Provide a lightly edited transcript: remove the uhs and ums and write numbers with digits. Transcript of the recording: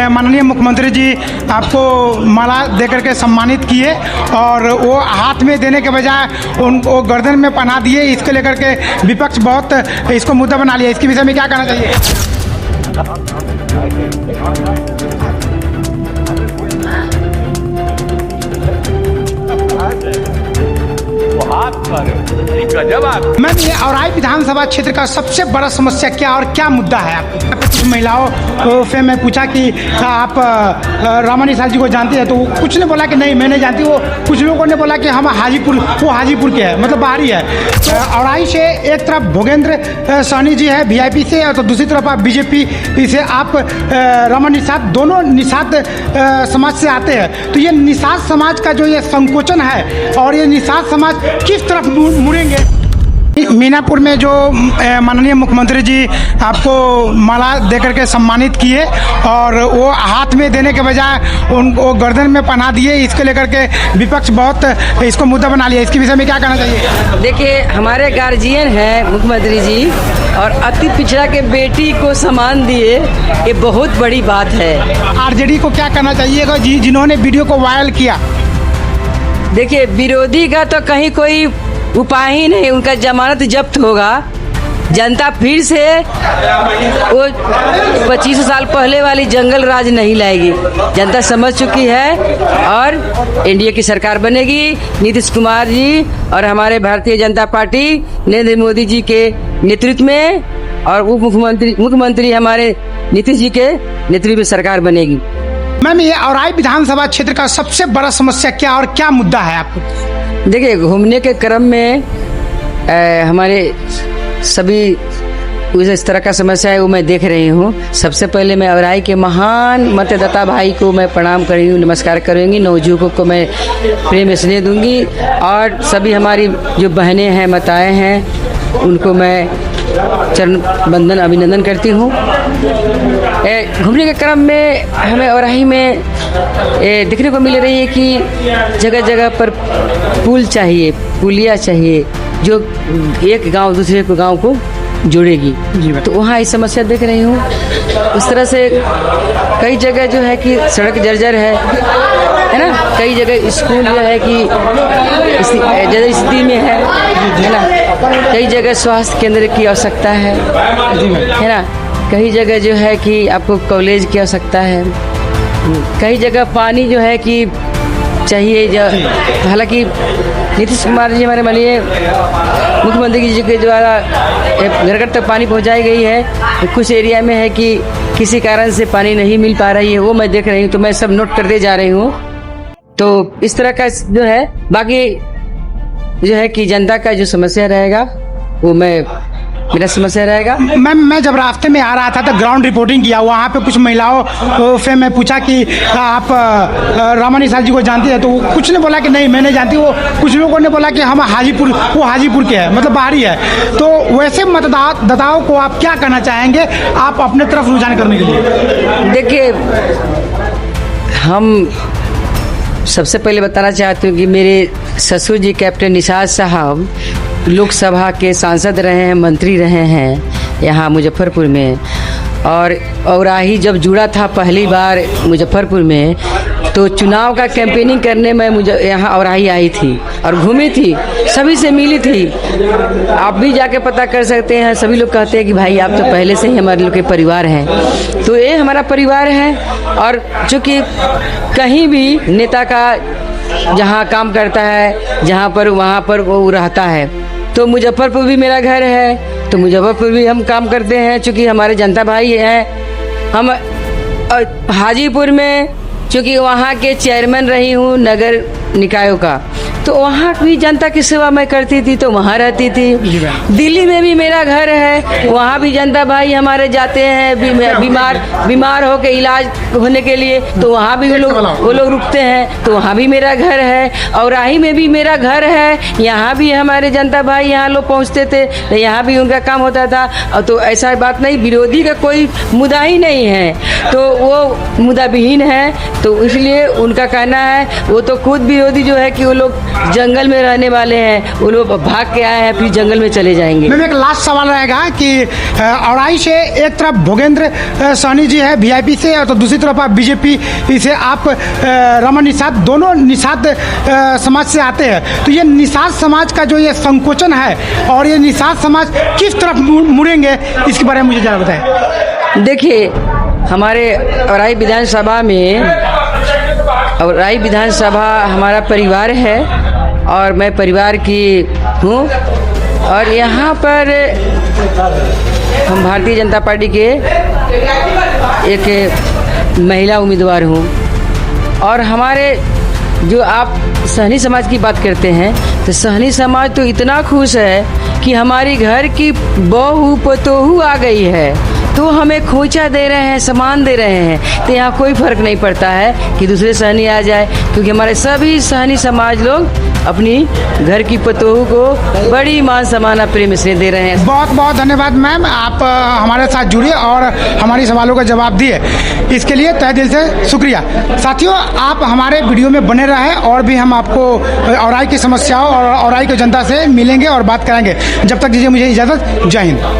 माननीय मुख्यमंत्री जी आपको माला देकर के सम्मानित किए और वो हाथ में देने के बजाय उनको गर्दन में पहना दिए। इसको लेकर के विपक्ष बहुत इसको मुद्दा बना लिया। इसके विषय में क्या कहना चाहिए? मैम, ये औराई विधानसभा क्षेत्र का सबसे बड़ा समस्या क्या और क्या मुद्दा है आपको? कुछ महिलाओं से मैं पूछा कि आप रमन निषाद जी को जानते हैं, तो कुछ ने बोला कि नहीं मैं नहीं जानती। वो कुछ लोगों ने बोला कि हम वो हाजीपुर के हैं, मतलब बाहरी है। तो औराई से एक तरफ भोगेंद्र सहनी जी है वीआईपी से, और तो दूसरी तरफ आप बीजेपी से आप रमन निषाद, दोनों निषाद समाज से आते हैं। तो ये निषाद समाज का जो ये संकोचन है और ये निषाद समाज किस तरफ मुड़ेंगे? मीनापुर में जो माननीय मुख्यमंत्री जी आपको माला देकर के सम्मानित किए और वो हाथ में देने के बजाय उनको गर्दन में पहना दिए। इसको लेकर के विपक्ष बहुत इसको मुद्दा बना लिया। इसके विषय में क्या कहना चाहिए? देखिए, हमारे गार्जियन हैं मुख्यमंत्री जी, और अति पिछड़ा के बेटी को सम्मान दिए, ये बहुत बड़ी बात है। आरजेडी को क्या कहना चाहिएगा जिन्होंने वीडियो को वायरल किया? देखिए, विरोधी का तो कहीं कोई उपाय ही नहीं, उनका जमानत जब्त होगा। जनता फिर से वो 25 साल पहले वाली जंगल राज नहीं लाएगी। जनता समझ चुकी है और एनडीए की सरकार बनेगी। नीतीश कुमार जी और हमारे भारतीय जनता पार्टी नरेंद्र मोदी जी के नेतृत्व में और उप मुख्यमंत्री हमारे नीतीश जी के नेतृत्व में सरकार बनेगी। मैम, ये औराई विधानसभा क्षेत्र का सबसे बड़ा समस्या क्या और क्या मुद्दा है आपको? देखिए, घूमने के क्रम में हमारे सभी इस तरह का समस्या है वो मैं देख रही हूँ। सबसे पहले मैं औराई के महान मतदाता भाई को मैं प्रणाम करी हूँ, नमस्कार करूँगी। नवयुवकों को मैं प्रेम स्नेह दूंगी और सभी हमारी जो बहनें हैं, माताएं हैं, उनको मैं चरण बंदन अभिनंदन करती हूँ। घूमने के क्रम में हमें औराई में देखने को मिल रही है कि जगह जगह पर पुल चाहिए, पुलिया चाहिए, जो एक गांव दूसरे को गांव को जोड़ेगी। तो वहाँ इस समस्या देख रही हूँ। उस तरह से कई जगह जो है कि सड़क जर्जर है ना। कई जगह स्कूल जो है कि जर्जर स्थिति में है ना। कई जगह स्वास्थ्य केंद्र की आवश्यकता है ना। कई जगह जो है कि आपको कॉलेज की आवश्यकता है। कई जगह पानी जो है कि चाहिए। हालांकि नीतीश कुमार जी हमारे माननीय मुख्यमंत्री जी के द्वारा घर घर तक पानी पहुंचाई गई है। कुछ एरिया में है कि किसी कारण से पानी नहीं मिल पा रही है, वो मैं देख रही हूँ। तो मैं सब नोट करते जा रही हूँ। तो इस तरह का जो है, बाकी जो है कि जनता का जो समस्या रहेगा वो मेरा समस्या रहेगा। मैम, मैं जब रास्ते में आ रहा था तो ग्राउंड रिपोर्टिंग किया। वहाँ पे कुछ महिलाओं से मैं पूछा कि आप रमन निषाद जी को जानते हैं, तो कुछ ने बोला कि नहीं मैं नहीं जानती। वो कुछ लोगों ने बोला कि हम वो हाजीपुर के हैं, मतलब बाहरी है। तो वैसे मतदाताओं को आप क्या कहना चाहेंगे आप अपने तरफ रुझान करने के लिए? देखिए, हम सबसे पहले बताना चाहती हूँ कि मेरे ससुर जी कैप्टन निषाद साहब लोकसभा के सांसद रहे हैं, मंत्री रहे हैं यहाँ मुजफ्फरपुर में। और औराही जब जुड़ा था पहली बार मुजफ्फरपुर में, तो चुनाव का कैंपेनिंग करने में मुझे यहाँ औराही आई थी और घूमी थी, सभी से मिली थी। आप भी जाके पता कर सकते हैं। सभी लोग कहते हैं कि भाई आप तो पहले से ही हमारे लोग के परिवार हैं। तो ये हमारा परिवार है। और चूँकि कहीं भी नेता का जहाँ काम करता है, जहाँ पर वहाँ पर वो रहता है, तो मुजफ्फरपुर भी मेरा घर है। तो मुजफ्फरपुर भी हम काम करते हैं, चूँकि हमारे जनता भाई हैं। हम हाजीपुर में चूँकि वहाँ के चेयरमैन रही हूँ नगर निकायों का, तो वहाँ भी जनता की सेवा मैं करती थी, तो वहाँ रहती थी। दिल्ली में भी मेरा घर है, वहाँ भी जनता भाई हमारे जाते हैं बीमार हो के इलाज होने के लिए, तो वहाँ भी वो लोग रुकते हैं, तो वहाँ भी मेरा घर है। औराही में भी मेरा घर है, यहाँ भी हमारे जनता भाई यहाँ लोग पहुँचते थे, यहाँ भी उनका काम होता था। और तो ऐसा बात नहीं, विरोधी का कोई मुद्दा ही नहीं है, तो वो मुद्दा विहीन है। तो इसलिए उनका कहना है, वो तो खुद विरोधी जो है कि वो लोग जंगल में रहने वाले हैं, वो लोग भाग के आए हैं फिर जंगल में चले जाएंगे। मैम एक लास्ट सवाल रहेगा कि औराई से एक तरफ भोगेंद्र सहनी जी है वीआईपी से, और तो दूसरी तरफ आप बीजेपी से, आप रमन निषाद, दोनों निषाद समाज से आते हैं। तो ये निषाद समाज का जो ये संकोचन है और ये निषाद समाज किस तरफ मुड़ेंगे, इसके बारे में मुझे ज़रा बताएं। देखिए, हमारे औराई विधानसभा में, औराई विधानसभा हमारा परिवार है और मैं परिवार की हूँ, और यहाँ पर हम भारतीय जनता पार्टी के एक महिला उम्मीदवार हूँ। और हमारे जो आप सहनी समाज की बात करते हैं, तो सहनी समाज तो इतना खुश है कि हमारी घर की बहू पतोहू आ गई है, तो हमें खोचा दे रहे हैं, सामान दे रहे हैं। तो यहाँ कोई फ़र्क नहीं पड़ता है कि दूसरे सहनी आ जाए, क्योंकि हमारे सभी सहनी समाज लोग अपनी घर की पतोहू को बड़ी मान सम्मान प्रेम से दे रहे हैं। बहुत बहुत धन्यवाद मैम, आप हमारे साथ जुड़े और हमारी सवालों का जवाब दिए, इसके लिए तहे दिल से शुक्रिया। साथियों, आप हमारे वीडियो में बने रहें और भी हम आपको औराई की समस्याओं और औराई की जनता से मिलेंगे और बात करेंगे। जब तक दीजिए मुझे इजाज़त। जय हिंद।